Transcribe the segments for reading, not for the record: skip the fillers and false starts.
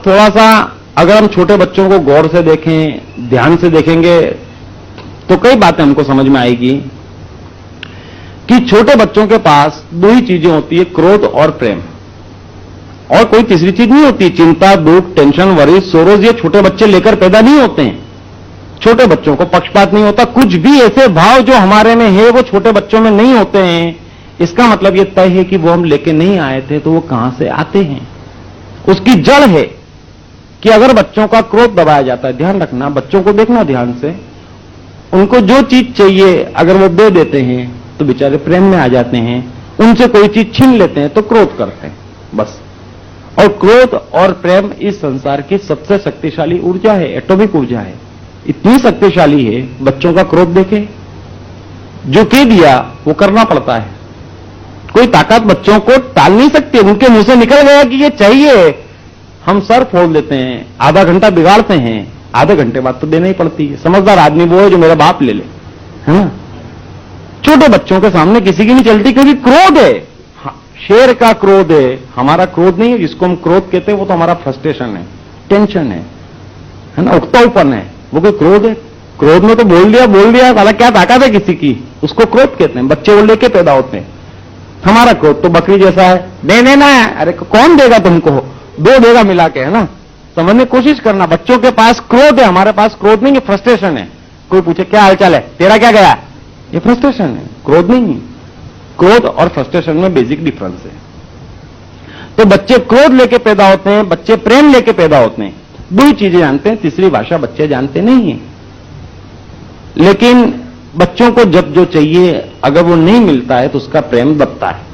अब थोड़ा सा अगर हम छोटे बच्चों को गौर से देखें, ध्यान से देखेंगे, तो कई बातें हमको समझ में आएगी कि छोटे बच्चों के पास दो ही चीजें होती है, क्रोध और प्रेम, और कोई तीसरी चीज नहीं होती। चिंता, दुख, टेंशन, वरी, सोरोज ये छोटे बच्चे लेकर पैदा नहीं होते हैं। छोटे बच्चों को पक्षपात नहीं होता। कुछ भी ऐसे भाव जो हमारे में है वो छोटे बच्चों में नहीं होते हैं। इसका मतलब ये तय है कि वो हम लेके नहीं आए थे, तो वो कहां से आते हैं। उसकी जड़ है कि अगर बच्चों का क्रोध दबाया जाता है, ध्यान रखना, बच्चों को देखना ध्यान से, उनको जो चीज चाहिए अगर वो दे देते हैं तो बेचारे प्रेम में आ जाते हैं, उनसे कोई चीज छीन लेते हैं तो क्रोध करते हैं, बस। और क्रोध और प्रेम इस संसार की सबसे शक्तिशाली ऊर्जा है, एटॉमिक ऊर्जा है, इतनी शक्तिशाली है। बच्चों का क्रोध देखे, जो कह दिया वो करना पड़ता है। कोई ताकत बच्चों को टाल नहीं सकती। उनके मुंह से निकल गया कि ये चाहिए, हम सर फोड़ लेते हैं, आधा घंटा बिगाड़ते हैं, आधे घंटे बाद तो देना ही पड़ती है। समझदार आदमी वो है जो मेरा बाप ले ले, है ना। छोटे बच्चों के सामने किसी की नहीं चलती, क्योंकि क्रोध है, शेर का क्रोध है, हमारा क्रोध नहीं है। जिसको हम क्रोध कहते हैं वो तो हमारा फ्रस्ट्रेशन है, टेंशन है ना, उकताऊपन है, वो कोई क्रोध है। क्रोध में तो बोल दिया साला, क्या ताकत है किसी की, उसको क्रोध कहते हैं। बच्चे वो लेके पैदा होते हैं। हमारा क्रोध तो बकरी जैसा है, दे देना है, अरे कौन देगा तुमको, दो देगा मिला के, है ना। समझने की कोशिश करना, बच्चों के पास क्रोध है, हमारे पास क्रोध नहीं है, फ्रस्ट्रेशन है। कोई पूछे क्या हालचाल है, तेरा क्या गया, ये फ्रस्ट्रेशन है, क्रोध नहीं है। क्रोध और फ्रस्ट्रेशन में बेसिक डिफरेंस है। तो बच्चे क्रोध लेके पैदा होते हैं, बच्चे प्रेम लेके पैदा होते हैं। दो ही चीजें जानते हैं, तीसरी भाषा बच्चे जानते नहीं है। लेकिन बच्चों को जब जो चाहिए अगर वो नहीं मिलता है तो उसका प्रेम दबता है।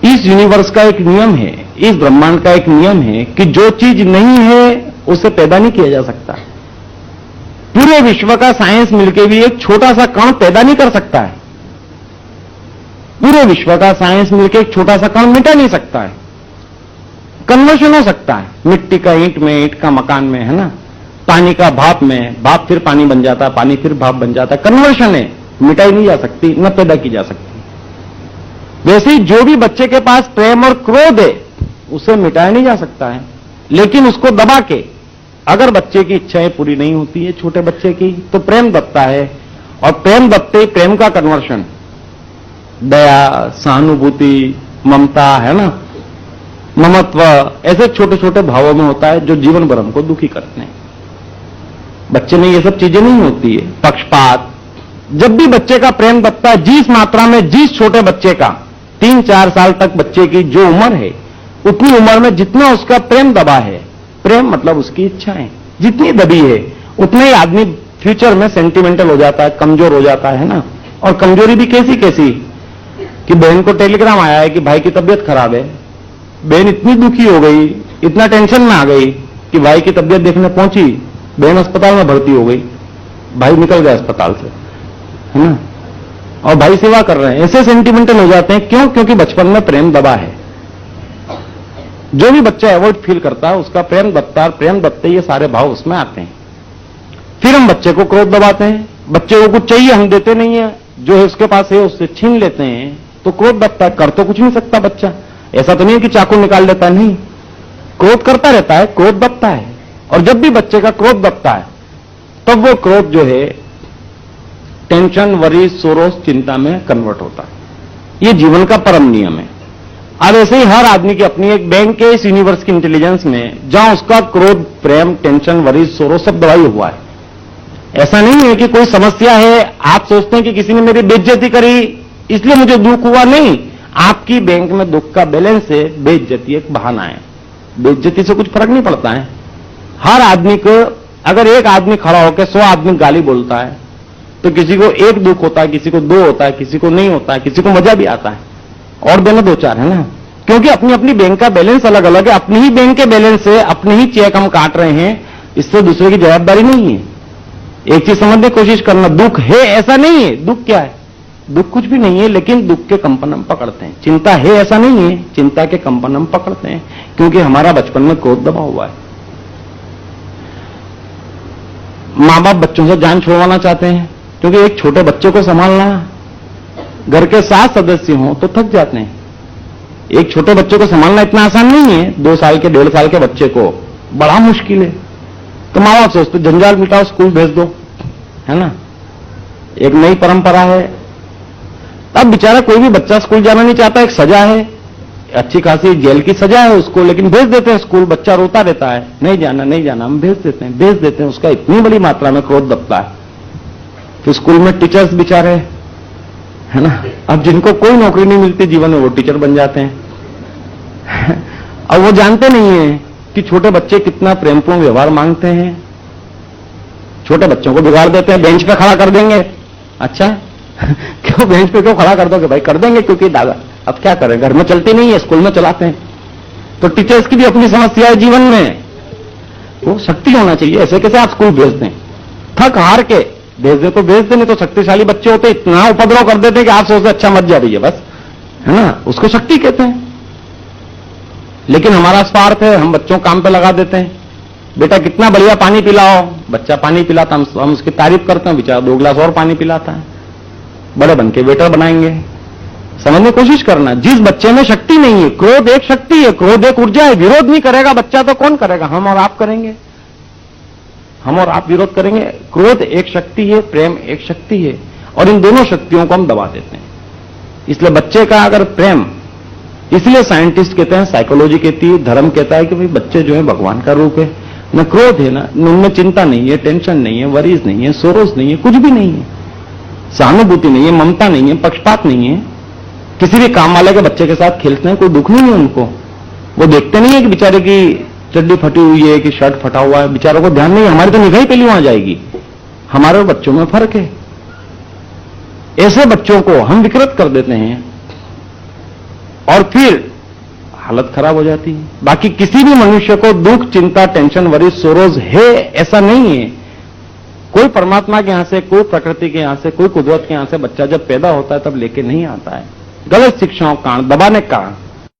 इस यूनिवर्स का एक नियम है, इस ब्रह्मांड का एक नियम है कि जो चीज नहीं है उसे पैदा नहीं किया जा सकता। पूरे विश्व का साइंस मिलकर भी एक छोटा सा कण पैदा नहीं कर सकता है। पूरे विश्व का साइंस मिलकर एक छोटा सा कण मिटा नहीं सकता है। कन्वर्शन हो सकता है, मिट्टी का ईंट में, ईंट का मकान में, है ना, पानी का भाप में, भाप फिर पानी बन जाता है, पानी फिर भाप बन जाता है। कन्वर्शन है, मिटाई नहीं जा सकती, न पैदा की जा सकती। वैसे ही जो भी बच्चे के पास प्रेम और क्रोध है उसे मिटाया नहीं जा सकता है, लेकिन उसको दबा के अगर बच्चे की इच्छाएं पूरी नहीं होती है, छोटे बच्चे की, तो प्रेम दबता है। और प्रेम दबते ही प्रेम का कन्वर्शन दया, सहानुभूति, ममता, है ना, ममत्व, ऐसे छोटे छोटे भावों में होता है जो जीवन भर हमको दुखी करते हैं। बच्चे में ये सब चीजें नहीं होती है। पक्षपात, जब भी बच्चे का प्रेम दबता है, जिस मात्रा में, जिस छोटे बच्चे का 3-4 साल तक बच्चे की जो उम्र है, उतनी उम्र में जितना उसका प्रेम दबा है, प्रेम मतलब उसकी इच्छाएं जितनी दबी है, उतने ही आदमी फ्यूचर में सेंटिमेंटल हो जाता है, कमजोर हो जाता है ना। और कमजोरी भी कैसी कैसी कि बहन को टेलीग्राम आया है कि भाई की तबीयत खराब है। बहन इतनी दुखी हो गई, इतना टेंशन में आ गई कि भाई की तबीयत देखने पहुंची, बहन अस्पताल में भर्ती हो गई, भाई निकल गया अस्पताल से, है ना, और भाई सेवा कर रहे हैं। ऐसे सेंटिमेंटल हो जाते हैं। क्यों? क्योंकि बचपन में प्रेम दबा है। जो भी बच्चा एवॉइड फील करता है उसका प्रेम दबता है, प्रेम दबते ये सारे भाव उसमें आते हैं। फिर हम बच्चे को क्रोध दबाते हैं, बच्चे को कुछ चाहिए हम देते नहीं है, जो है उसके पास है उससे छीन लेते हैं, तो क्रोध दबता है। कर तो कुछ नहीं सकता बच्चा, ऐसा तो नहीं है कि चाकू निकाल देता है, नहीं, क्रोध करता रहता है, क्रोध दबता है। और जब भी बच्चे का क्रोध दबता है तब वो क्रोध जो है टेंशन, वरी, सोरोस, चिंता में कन्वर्ट होता है। ये जीवन का परम नियम है। अब ऐसे ही हर आदमी की अपनी एक बैंक है इस यूनिवर्स की इंटेलिजेंस में, जहां उसका क्रोध, प्रेम, टेंशन, वरी, सोरोस सब दबाई हुआ है। ऐसा नहीं है कि कोई समस्या है, आप सोचते हैं कि किसी ने मेरी बेइज्जती करी इसलिए मुझे दुख हुआ, नहीं। आपकी बैंक में दुख का बैलेंस है, बेइज्जती एक बहाना है। बेइज्जती से कुछ फर्क नहीं पड़ता है। हर आदमी को, अगर एक आदमी खड़ा होकर 100 आदमी गाली बोलता है तो किसी को एक दुख होता है, किसी को 2 होता है, किसी को नहीं होता है, किसी को मजा भी आता है, और देना 2-4, है ना। क्योंकि अपनी अपनी बैंक का बैलेंस अलग अलग है। अपनी ही बैंक के बैलेंस से अपने ही चेक हम काट रहे हैं, इससे दूसरे की जवाबदारी नहीं है। एक चीज समझने की कोशिश करना, दुख है ऐसा नहीं है। दुख क्या है? दुख कुछ भी नहीं है, लेकिन दुख के कंपन हम पकड़ते हैं। चिंता है ऐसा नहीं है, चिंता के कंपन हम पकड़ते हैं, क्योंकि हमारा बचपन में क्रोध दबा हुआ है। मां बाप बच्चों से जान छुड़वाना चाहते हैं, क्योंकि एक छोटे बच्चे को संभालना, घर के 7 सदस्य हों तो थक जाते हैं। एक छोटे बच्चे को संभालना इतना आसान नहीं है, 2 साल के 1.5 साल के बच्चे को बड़ा मुश्किल है। तो माँ बाप सोचते जंजाल मिटाओ, स्कूल भेज दो, है ना। एक नई परंपरा है। अब बेचारा कोई भी बच्चा स्कूल जाना नहीं चाहता, एक सजा है, अच्छी खासी जेल की सजा है उसको, लेकिन भेज देते हैं स्कूल। बच्चा रोता रहता है, नहीं जाना नहीं जाना, हम भेज देते हैं। उसका इतनी बड़ी मात्रा में क्रोध दबता है। फिर स्कूल में टीचर्स बेचारे, है ना, अब जिनको कोई नौकरी नहीं मिलती जीवन में, वो टीचर बन जाते हैं। अब वो जानते नहीं है कि छोटे बच्चे कितना प्रेमपूर्ण व्यवहार मांगते हैं। छोटे बच्चों को बिगाड़ देते हैं, बेंच पे खड़ा कर देंगे। अच्छा क्यों बेंच पे क्यों खड़ा कर दोगे भाई? कर देंगे, क्योंकि दादा अब क्या करें, घर में चलती नहीं है, स्कूल में चलाते हैं। तो टीचर्स की भी अपनी समस्या है जीवन में। वो शक्ति होना चाहिए, ऐसे कैसे आप स्कूल भेज दें? थक हार के भेज दे तो भेज दे, नहीं तो शक्तिशाली बच्चे होते इतना उपद्रव कर देते हैं कि आप सोचते अच्छा मत जा रही है बस, है ना, उसको शक्ति कहते हैं। लेकिन हमारा स्वार्थ है, हम बच्चों काम पे लगा देते हैं। बेटा कितना बढ़िया पानी पिलाओ, बच्चा पानी पिलाता, हम उसकी तारीफ करते हैं, बेचारा 2 गिलास और पानी पिलाता है। बड़े बन के वेटर बनाएंगे। समझने की कोशिश करना, जिस बच्चे में शक्ति नहीं है, क्रोध एक शक्ति है, क्रोध एक ऊर्जा है, विरोध नहीं करेगा बच्चा तो कौन करेगा? हम और आप करेंगे, हम और आप विरोध करेंगे। क्रोध एक शक्ति है, प्रेम एक शक्ति है, और इन दोनों शक्तियों को हम दबा देते हैं। इसलिए बच्चे का अगर प्रेम, इसलिए साइंटिस्ट कहते हैं, साइकोलॉजी कहती है, धर्म कहता है कि भाई बच्चे जो है भगवान का रूप है। न क्रोध है, ना उनमें चिंता नहीं है, टेंशन नहीं है, वरीज नहीं है, सोरोस नहीं है, कुछ भी नहीं है, सहानुभूति नहीं है, ममता नहीं है, पक्षपात नहीं है। किसी भी काम वाले के बच्चे के साथ खेलते हैं, कोई दुख नहीं है उनको। वो देखते नहीं है कि बेचारे की चड्डी फटी हुई है कि शर्ट फटा हुआ है, बेचारों को ध्यान नहीं है। हमारी तो निगाह ही पहली वहां जाएगी। हमारे और बच्चों में फर्क है। ऐसे बच्चों को हम विकृत कर देते हैं और फिर हालत खराब हो जाती है। बाकी किसी भी मनुष्य को दुख, चिंता, टेंशन, वरी, सोरोज है ऐसा नहीं है। कोई परमात्मा के यहां से, कोई प्रकृति के यहां से, कोई कुदरत के यहां से बच्चा जब पैदा होता है तब लेके नहीं आता है। गलत शिक्षाओं का कारण, दबाने का कारण